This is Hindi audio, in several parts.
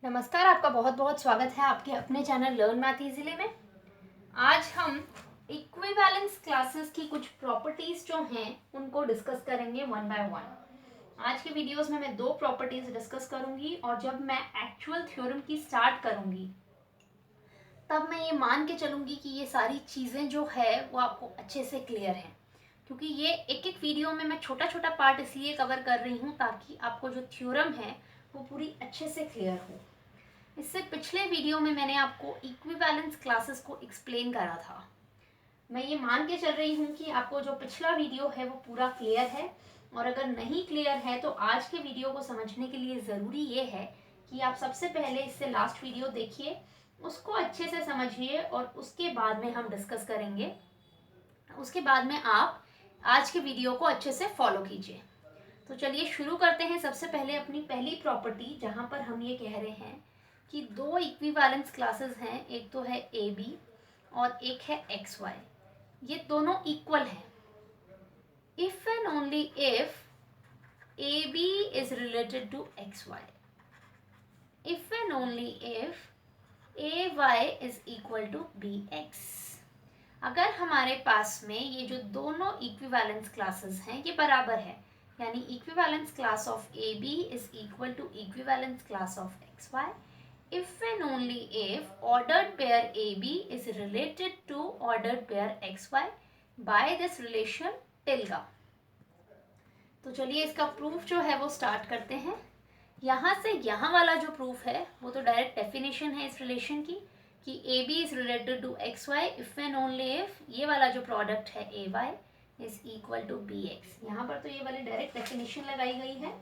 नमस्कार, आपका बहुत बहुत स्वागत है आपके अपने चैनल लर्न मैथ इजीली में। आज हम इक्विवेलेंस क्लासेस की कुछ प्रॉपर्टीज जो हैं उनको डिस्कस करेंगे वन बाय वन। आज के वीडियोस में मैं दो प्रॉपर्टीज डिस्कस करूंगी और जब मैं एक्चुअल थ्योरम की स्टार्ट करूंगी तब मैं ये मान के चलूंगी कि ये सारी चीज़ें जो है वो आपको अच्छे से क्लियर हैं, क्योंकि ये एक एक वीडियो में मैं छोटा छोटा पार्ट इसलिए कवर कर रही हूँ ताकि आपको जो थ्योरम है वो पूरी अच्छे से क्लियर हो। इससे पिछले वीडियो में मैंने आपको इक्विवेलेंस क्लासेस को एक्सप्लेन करा था। मैं ये मान के चल रही हूँ कि आपको जो पिछला वीडियो है वो पूरा क्लियर है, और अगर नहीं क्लियर है तो आज के वीडियो को समझने के लिए ज़रूरी ये है कि आप सबसे पहले इससे लास्ट वीडियो देखिए, उसको अच्छे से समझिए और उसके बाद में हम डिस्कस करेंगे। उसके बाद में आप आज के वीडियो को अच्छे से फॉलो कीजिए। तो चलिए शुरू करते हैं। सबसे पहले अपनी पहली प्रॉपर्टी, जहाँ पर हम ये कह रहे हैं कि दो इक्विवेलेंस क्लासेस हैं, एक तो है ए बी और एक है एक्स वाई। ये दोनों इक्वल हैं if and only if A B is related to X Y, if and only if A Y is equal to B X. अगर हमारे पास में ये जो दोनों इक्विवेलेंस क्लासेस हैं ये बराबर है, यानी equivalence class of A B is equal to equivalence class of x Y, if and only if ordered pair AB is related to ordered pair XY by this relation tilde। तो चलिए इसका प्रूफ जो है वो स्टार्ट करते हैं। यहाँ से यहाँ वाला जो प्रूफ है वो तो डायरेक्ट डेफिनेशन है इस रिलेशन की कि AB is related to XY if and only if ये वाला जो प्रोडक्ट है AY is equal to BX। यहाँ पर तो ये वाली डायरेक्ट डेफिनेशन लगाई गई है।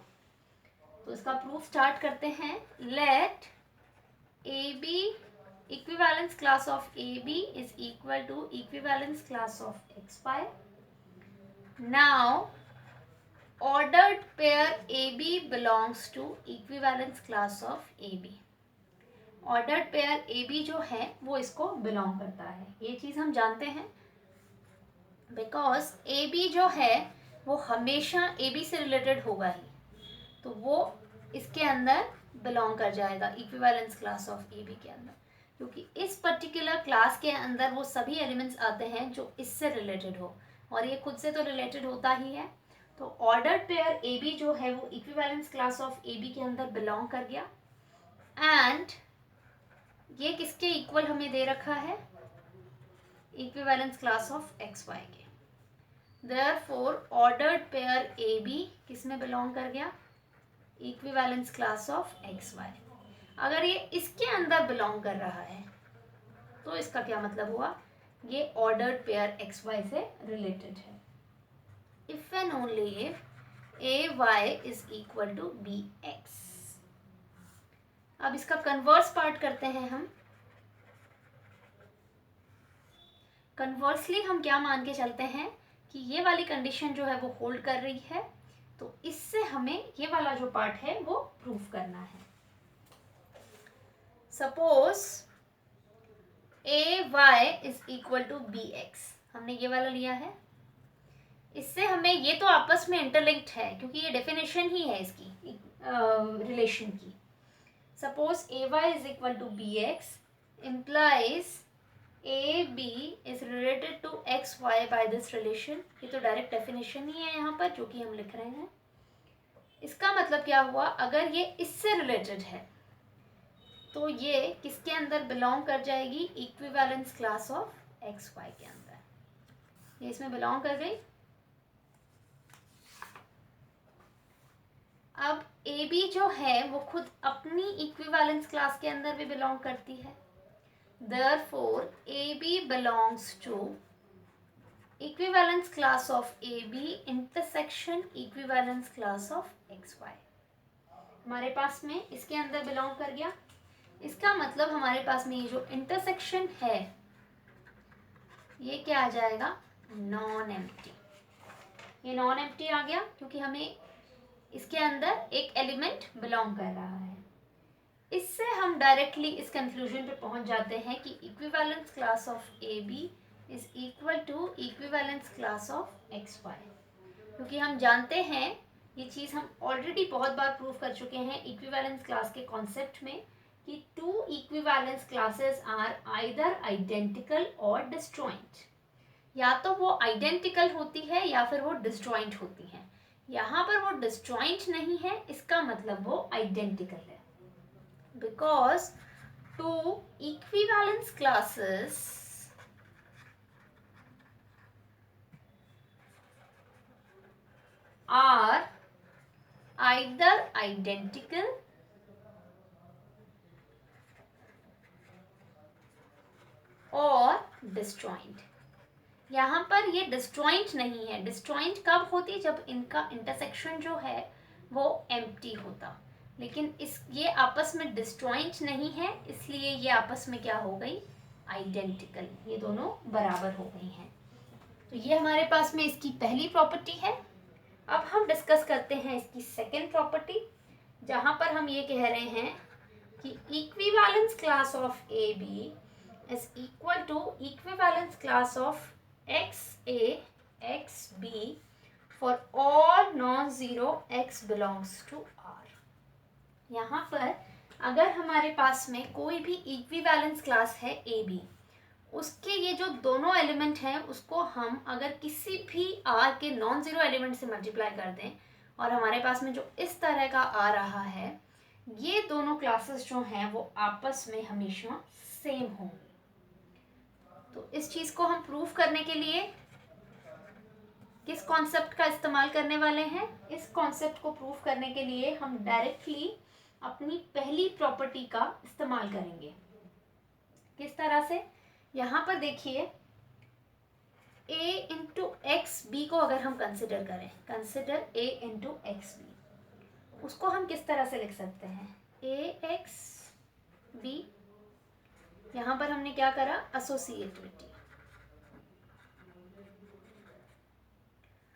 तो इसका प्रूफ स्टार्ट करते हैं। Let AB equivalence class of AB is equal to equivalence class of XY. Now ordered pair AB belongs to equivalence class of AB. Ordered pair AB जो है वो इसको belong करता है, ये चीज़ हम जानते हैं, बिकॉज AB जो है वो हमेशा AB से रिलेटेड होगा ही, तो वो इसके अंदर बिलोंग कर जाएगा equivalence class of A B के अंदर, क्योंकि इस पर्टिकुलर क्लास के अंदर वो सभी एलिमेंट्स आते हैं जो इससे रिलेटेड हो, और ये खुद से तो रिलेटेड होता ही है। तो ऑर्डर्ड पेयर ए बी जो है वो equivalence class of A B के अंदर बिलोंग कर गया, एंड ये किसके इक्वल हमें दे रखा है, equivalence class of x Y के। देयरफॉर ऑर्डर्ड पेयर ए बी किस में बिलोंग कर गया, equivalence class of x y. अगर ये इसके अंदर बिलोंग कर रहा है तो इसका क्या मतलब हुआ, ये ऑर्डर्ड पेयर एक्स वाई से रिलेटेड है। If and only if A Y is equal to B X. अब इसका कन्वर्स पार्ट करते हैं हम। कन्वर्सली हम क्या मान के चलते हैं कि ये वाली कंडीशन जो है वो होल्ड कर रही है, तो इससे हमें ये वाला जो पार्ट है वो प्रूफ करना है। Suppose A Y is equal to B X, हमने ये वाला लिया है। इससे हमें ये तो आपस में इंटरलिंक्ड है क्योंकि ये डेफिनेशन ही है इसकी रिलेशन की। Suppose A Y is equal to B X implies A B is related to X Y by this relation. ये तो डायरेक्ट डेफिनेशन ही है यहाँ पर जो कि हम लिख रहे हैं। इसका मतलब क्या हुआ, अगर ये इससे रिलेटेड है तो ये किसके अंदर बिलोंग कर जाएगी, equivalence class of x Y के अंदर। ये इसमें बिलोंग कर गई। अब ए बी जो है वो खुद अपनी इक्विवेलेंस क्लास के अंदर भी बिलोंग करती है। Therefore AB belongs to equivalence class of AB intersection equivalence class of XY। हमारे पास में इसके अंदर बिलोंग कर गया। इसका मतलब हमारे पास में ये जो इंटरसेक्शन है ये क्या आ जाएगा, नॉन एम्प्टी। ये नॉन एम्प्टी आ गया क्योंकि हमें इसके अंदर एक एलिमेंट बिलोंग कर रहा है। इससे हम डायरेक्टली इस कंक्लूजन पे पहुंच जाते हैं कि equivalence class of A B is equal to equivalence class of x Y, क्योंकि हम जानते हैं ये चीज़ हम ऑलरेडी बहुत बार प्रूव कर चुके हैं इक्विवेलेंस क्लास के कॉन्सेप्ट में कि two equivalence classes are either identical और डिसजॉइंट, या तो वो आइडेंटिकल होती है या फिर वो डिसजॉइंट होती है। यहाँ पर वो डिसजॉइंट नहीं है, इसका मतलब वो आइडेंटिकल है, because two equivalence classes are either identical और डिसजॉइंट। यहाँ पर ये डिसजॉइंट नहीं है। डिसजॉइंट कब होती? जब इनका इंटरसेक्शन जो है वो एम्प्टी होता, लेकिन ये आपस में डिसजॉइंट नहीं है, इसलिए ये आपस में क्या हो गई? आइडेंटिकल। ये दोनों बराबर हो गई हैं। तो ये हमारे पास में इसकी पहली प्रॉपर्टी है। अब हम डिस्कस करते हैं इसकी सेकेंड प्रॉपर्टी, जहाँ पर हम ये कह रहे हैं कि equivalence class of A B is equal to equivalence class of XA XB for all non-zero x belongs to R। यहाँ पर अगर हमारे पास में कोई भी इक्विवेलेंस क्लास है ए बी, उसके ये जो दोनों एलिमेंट हैं उसको हम अगर किसी भी R के नॉन ज़ीरो एलिमेंट से मल्टीप्लाई कर दें और हमारे पास में जो इस तरह का आ रहा है, ये दोनों क्लासेस जो हैं वो आपस में हमेशा सेम होंगी। तो इस चीज को हम प्रूफ करने के लिए किस कॉन्सेप्ट का इस्तेमाल करने वाले हैं? इस कॉन्सेप्ट को प्रूफ करने के लिए हम डायरेक्टली अपनी पहली प्रॉपर्टी का इस्तेमाल करेंगे। किस तरह से? यहाँ पर देखिए, a इंटू एक्स बी को अगर हम कंसिडर करें, consider a into X B, उसको हम किस तरह से लिख सकते हैं? a एक्स बी, यहाँ पर हमने क्या करा? एसोसिएटिविटी।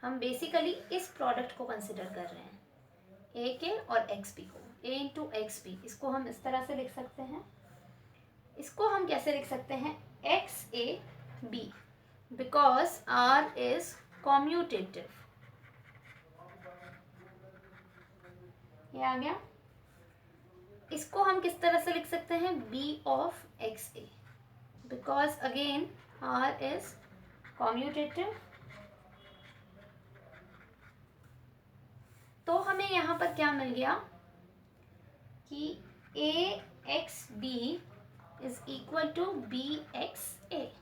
हम बेसिकली इस प्रोडक्ट को कंसिडर कर रहे हैं, ए के और एक्स बी को, ए इंटू एक्स बी। इसको हम इस तरह से लिख सकते हैं। इसको हम कैसे लिख सकते हैं? X A B, because R is commutative. ये आ गया। इसको हम किस तरह से लिख सकते हैं? B of x a, because again R is commutative. तो हमें यहाँ पर क्या मिल गया कि a x b is equal to B x a.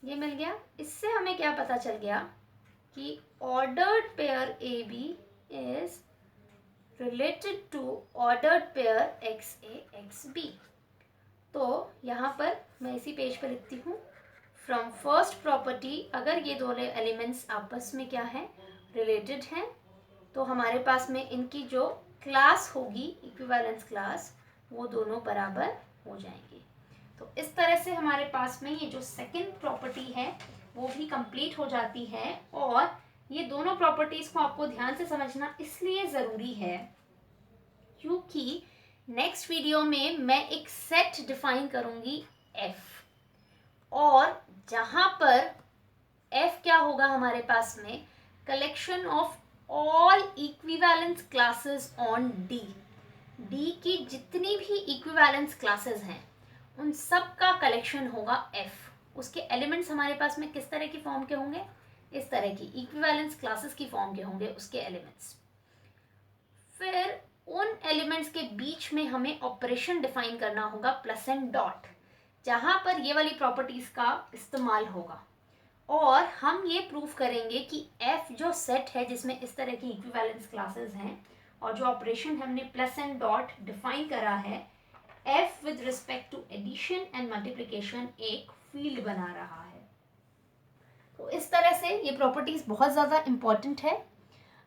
ये मिल गया। इससे हमें क्या पता चल गया कि ordered pair A B is related to ordered pair X A x B. तो यहाँ पर मैं इसी पेज पर लिखती हूँ, फ्रॉम फर्स्ट प्रॉपर्टी, अगर ये दोनों एलिमेंट्स आपस में क्या है? रिलेटेड हैं, तो हमारे पास में इनकी जो क्लास होगी, इक्विवेलेंस क्लास, वो दोनों बराबर हो जाएंगे। तो इस तरह से हमारे पास में ये जो सेकंड प्रॉपर्टी है वो भी कंप्लीट हो जाती है। और ये दोनों प्रॉपर्टीज को आपको ध्यान से समझना इसलिए ज़रूरी है क्योंकि नेक्स्ट वीडियो में मैं एक सेट डिफाइन करूँगी F, और जहाँ पर F क्या होगा हमारे पास में? Collection of all equivalence classes on D। D की जितनी भी इक्विवेलेंस क्लासेस हैं उन सब का कलेक्शन होगा F। उसके एलिमेंट्स हमारे पास में किस तरह की फॉर्म के होंगे? इस तरह की इक्विवेलेंस क्लासेस की फॉर्म के होंगे उसके एलिमेंट्स। फिर उन एलिमेंट्स के बीच में हमें ऑपरेशन डिफाइन करना होगा प्लस एंड डॉट, जहाँ पर ये वाली प्रॉपर्टीज का इस्तेमाल होगा। और हम ये प्रूफ करेंगे कि F जो सेट है जिसमें इस तरह की इक्विवेलेंस क्लासेस हैं और जो ऑपरेशन हमने प्लस एंड डॉट डिफाइन करा है, F with respect to addition and multiplication एक फील्ड बना रहा है। तो इस तरह से ये प्रॉपर्टीज बहुत ज़्यादा इम्पॉर्टेंट है।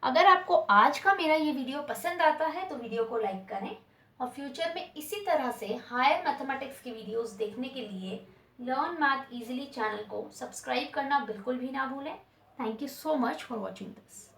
अगर आपको आज का मेरा ये वीडियो पसंद आता है तो वीडियो को लाइक करें, और फ्यूचर में इसी तरह से हायर मैथमेटिक्स की वीडियोस देखने के लिए लर्न मैथ इजीली चैनल को सब्सक्राइब करना बिल्कुल भी ना भूलें। Thank you so much for watching this.